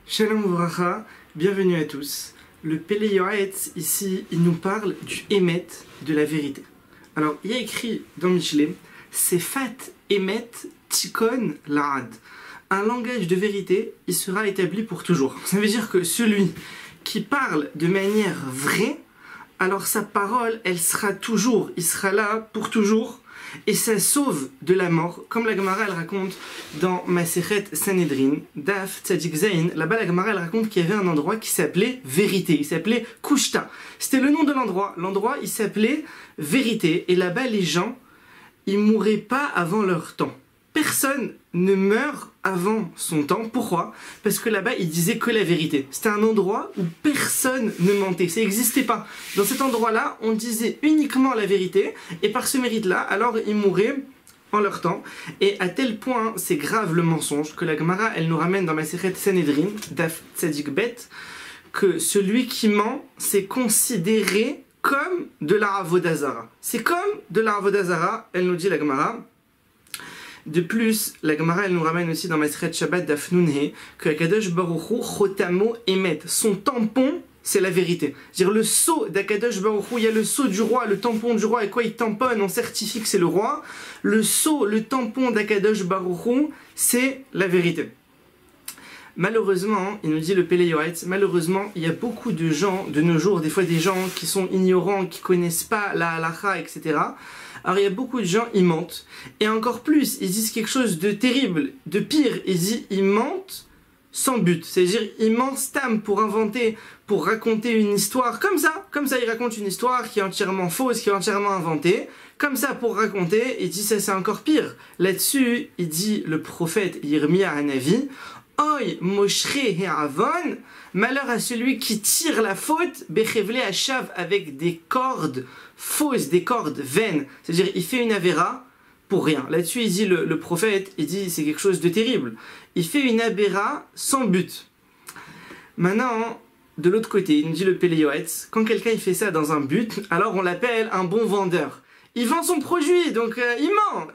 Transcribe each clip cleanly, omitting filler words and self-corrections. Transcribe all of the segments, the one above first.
Shalom Uvracha, bienvenue à tous. Le Pele Yoetz, ici, il nous parle du Emet, de la vérité. Alors, il y a écrit dans Michelet, Sefat Emet Tikon Laad. Un langage de vérité, il sera établi pour toujours. Ça veut dire que celui qui parle de manière vraie, alors sa parole, elle sera toujours, il sera là pour toujours. Et ça sauve de la mort, comme la Gemara elle raconte dans Masechet Sanhedrin, Daf Tzadik Zayin. Là-bas la Gemara elle raconte qu'il y avait un endroit qui s'appelait Vérité, il s'appelait Kushta. C'était le nom de l'endroit, il s'appelait Vérité, et là-bas les gens, ils mouraient pas avant leur temps. Personne ne meurt avant son temps. Pourquoi? Parce que là-bas, ils disaient que la vérité. C'était un endroit où personne ne mentait. Ça n'existait pas. Dans cet endroit-là, on disait uniquement la vérité. Et par ce mérite-là, alors ils mouraient en leur temps. Et à tel point, c'est grave le mensonge, que la Gemara, elle nous ramène dans Masechet Sanhedrin, Daf Tzadik Bet, que celui qui ment, c'est considéré comme de la Avodah Zara. C'est comme de la Avodah Zara, elle nous dit la Gemara. De plus, la Gemara elle nous ramène aussi dans Masechet Shabbat Daf Nunhe que Akadosh Baruch Hu Chotamo Emet, son tampon c'est la vérité. C'est-à-dire le sceau d'Akadosh Baruch Hu, il y a le sceau du roi, le tampon du roi, et quoi il tamponne, on certifie que c'est le roi. Le sceau, le tampon d'Akadosh Baruch Hu, c'est la vérité. Malheureusement, il nous dit le Pele Yoetz, malheureusement, il y a beaucoup de gens de nos jours, des fois des gens qui sont ignorants, qui connaissent pas la halacha, etc. Alors il y a beaucoup de gens, ils mentent. Et encore plus, ils disent quelque chose de terrible, de pire. Ils mentent sans but. C'est-à-dire, ils mentent stam pour inventer, pour raconter une histoire. Comme ça, ils racontent une histoire qui est entièrement fausse, qui est entièrement inventée. Comme ça, pour raconter, il dit ça c'est encore pire. Là-dessus, il dit le prophète Yirmia Hanavi, Oy Moshre He'avon, malheur à celui qui tire la faute, Bechevle Hashav, avec des cordes fausses, des cordes vaines. C'est-à-dire, il fait une avéra pour rien. Là-dessus, il dit, le prophète, il dit, c'est quelque chose de terrible. Il fait une avéra sans but. Maintenant, de l'autre côté, il nous dit le Pele Yoetz, quand quelqu'un il fait ça dans un but, alors on l'appelle un bon vendeur. Il vend son produit, donc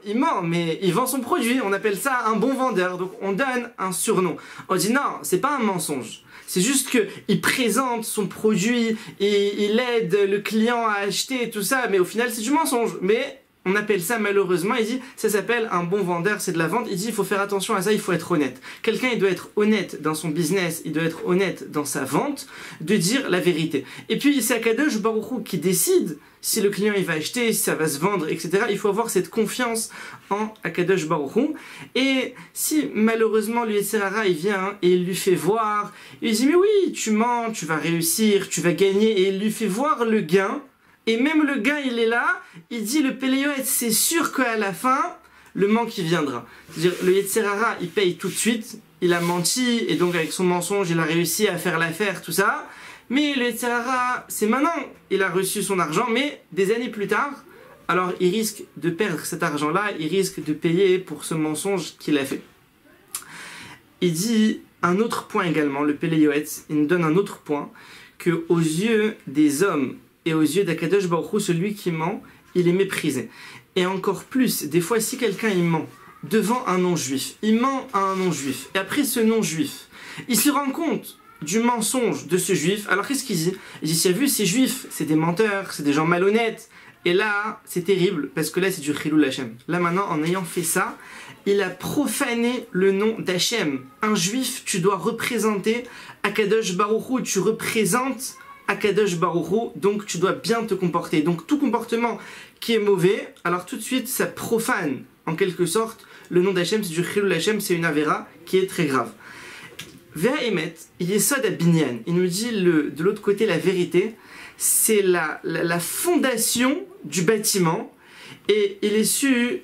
il ment, mais il vend son produit, on appelle ça un bon vendeur, donc on donne un surnom. On dit non, c'est pas un mensonge, c'est juste qu'il présente son produit, et il aide le client à acheter tout ça, mais au final c'est du mensonge, mais on appelle ça malheureusement, il dit, ça s'appelle un bon vendeur, c'est de la vente, il dit il faut faire attention à ça, il faut être honnête. Quelqu'un il doit être honnête dans son business, il doit être honnête dans sa vente, de dire la vérité. Et puis c'est Akadosh Baruch Hu qui décide si le client il va acheter, si ça va se vendre, etc. Il faut avoir cette confiance en Akadosh Baruch Hu. Et si malheureusement le Yetzer Hara il vient et il lui fait voir, il dit mais oui, tu mens, tu vas réussir, tu vas gagner, et il lui fait voir le gain. Et même le gain, il est là, il dit le Pele Yoetz, c'est sûr qu'à la fin, le manque il viendra. C'est-à-dire, le Yetzer Hara, il paye tout de suite, il a menti, et donc avec son mensonge, il a réussi à faire l'affaire, tout ça. Mais le Yetzer Hara, c'est maintenant, il a reçu son argent, mais des années plus tard, alors il risque de perdre cet argent-là, il risque de payer pour ce mensonge qu'il a fait. Il dit un autre point également, le Pele Yoetz, il nous donne un autre point, que aux yeux des hommes, et aux yeux d'Akadosh Baruch Hu, celui qui ment, il est méprisé. Et encore plus, des fois, si quelqu'un il ment devant un non-juif, il ment à un non-juif, et après ce non-juif, il se rend compte du mensonge de ce juif, alors qu'est-ce qu'il dit? Il dit, si vu ces juifs, c'est des menteurs, c'est des gens malhonnêtes, et là, c'est terrible, parce que là, c'est du Chilul Hashem. Là, maintenant, en ayant fait ça, il a profané le nom d'Hachem. Un juif, tu dois représenter Akadosh Baruch Hu, tu représentes Akadosh Baruch Hu, donc tu dois bien te comporter. Donc tout comportement qui est mauvais, alors tout de suite ça profane en quelque sorte le nom d'Hachem, c'est du Chilul Hashem, c'est une avéra qui est très grave. Vea Emet, Yesod Abinyan, il nous dit de l'autre côté la vérité, c'est la fondation du bâtiment, et il est su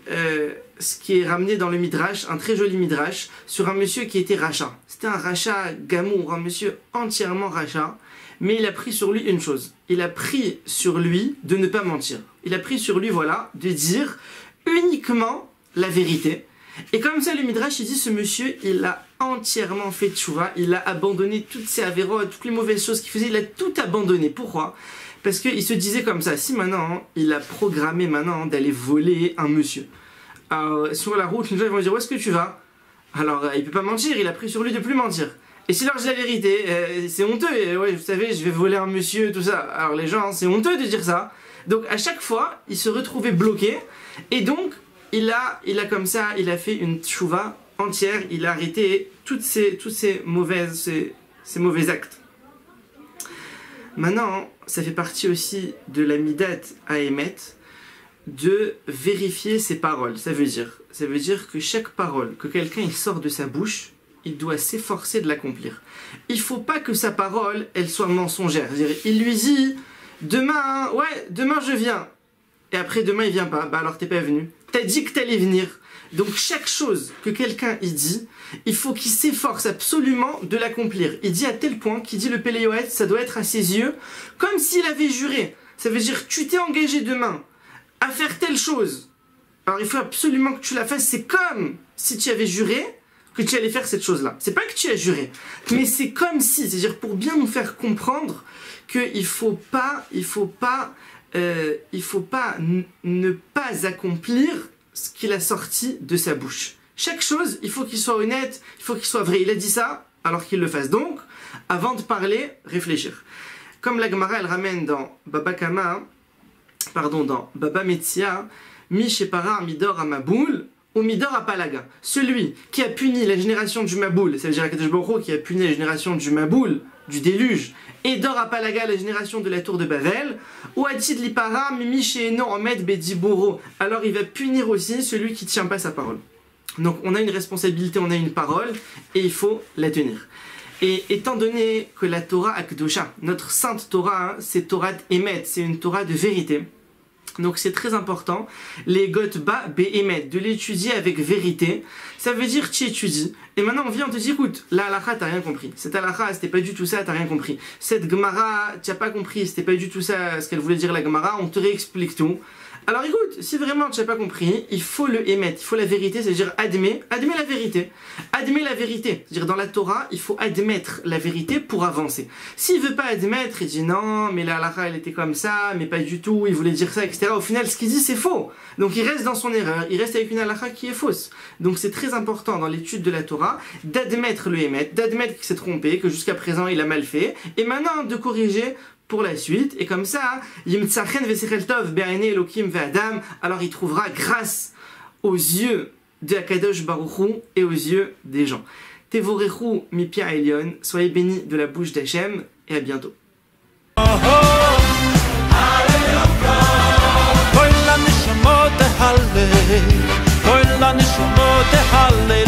ce qui est ramené dans le Midrash, un très joli Midrash, sur un monsieur qui était rachat. C'était un rachat gamour, un monsieur entièrement rachat. Mais il a pris sur lui une chose. Il a pris sur lui de ne pas mentir. Il a pris sur lui, voilà, de dire uniquement la vérité. Et comme ça, le Midrash, il dit, ce monsieur, il a entièrement fait tchouva, il a abandonné toutes ses avérotes, toutes les mauvaises choses qu'il faisait, il a tout abandonné. Pourquoi? Parce qu'il se disait comme ça, si maintenant, il a programmé maintenant d'aller voler un monsieur. Alors, sur la route, les gens vont lui dire, où est-ce que tu vas? Alors, il peut pas mentir, il a pris sur lui de plus mentir. Et s'il leur dit la vérité, c'est honteux, et ouais, vous savez, je vais voler un monsieur, tout ça. Alors les gens, c'est honteux de dire ça. Donc à chaque fois, il se retrouvait bloqué, et donc, il a comme ça, il a fait une tchouva entière, il a arrêté tous ces mauvais actes. Maintenant, ça fait partie aussi de la midat à émettre, de vérifier ses paroles. Ça veut dire que chaque parole que quelqu'un il sort de sa bouche, il doit s'efforcer de l'accomplir. Il faut pas que sa parole, elle soit mensongère. Il lui dit, demain je viens. Et après demain il vient pas. Bah alors t'es pas venu. T'as dit que t'allais venir. Donc chaque chose que quelqu'un il dit, il faut qu'il s'efforce absolument de l'accomplir. Il dit à tel point qu'il dit le Péléoët, ça doit être à ses yeux, comme s'il avait juré. Ça veut dire tu t'es engagé demain à faire telle chose. Alors il faut absolument que tu la fasses. C'est comme si tu avais juré que tu allais faire cette chose-là. C'est pas que tu as juré, mais c'est comme si, c'est-à-dire pour bien nous faire comprendre qu'il faut pas ne pas accomplir ce qu'il a sorti de sa bouche. Chaque chose, il faut qu'il soit honnête, il faut qu'il soit vrai. Il a dit ça, alors qu'il le fasse. Donc, avant de parler, réfléchir. Comme la Gemara, elle ramène dans dans Baba Metzia, Mi Shepara Midor Amaboul, ou Midor Apalaga. Celui qui a puni la génération du Maboul, ça veut dire Akadosh Baruch Hu qui a puni la génération du Maboul, du déluge, et Dor Apalaga, la génération de la tour de Babel, ou Atid Lipara Mimi Sheeno Omed Bediboro. Alors il va punir aussi celui qui ne tient pas sa parole. Donc on a une responsabilité, on a une parole, et il faut la tenir. Et étant donné que la Torah Akdosha, notre sainte Torah, c'est Torah d'Emet, c'est une Torah de vérité. Donc c'est très important, les Gotba Be'emet, de l'étudier avec vérité. Ça veut dire tu étudies. Et maintenant on vient, on te dit écoute, la halakha t'as rien compris. Cette halakha c'était pas du tout ça, t'as rien compris. Cette Gemara, t'as pas compris, c'était pas du tout ça ce qu'elle voulait dire la Gemara, on te réexplique tout. Alors écoute, si vraiment tu n'as pas compris, il faut le émettre, il faut la vérité, c'est-à-dire admets la vérité. Admets la vérité, c'est-à-dire dans la Torah, il faut admettre la vérité pour avancer. S'il veut pas admettre, il dit non, mais la halakha elle était comme ça, mais pas du tout, il voulait dire ça, etc. Au final, ce qu'il dit c'est faux. Donc il reste dans son erreur, il reste avec une halakha qui est fausse. Donc c'est très important dans l'étude de la Torah d'admettre le émettre, d'admettre qu'il s'est trompé, que jusqu'à présent il a mal fait, et maintenant de corriger pour la suite, et comme ça, alors il trouvera grâce aux yeux de Akadosh Baruch Hu et aux yeux des gens. Tevorechu mipia Elion, soyez bénis de la bouche d'Hachem, et à bientôt. Koil la nishmot halle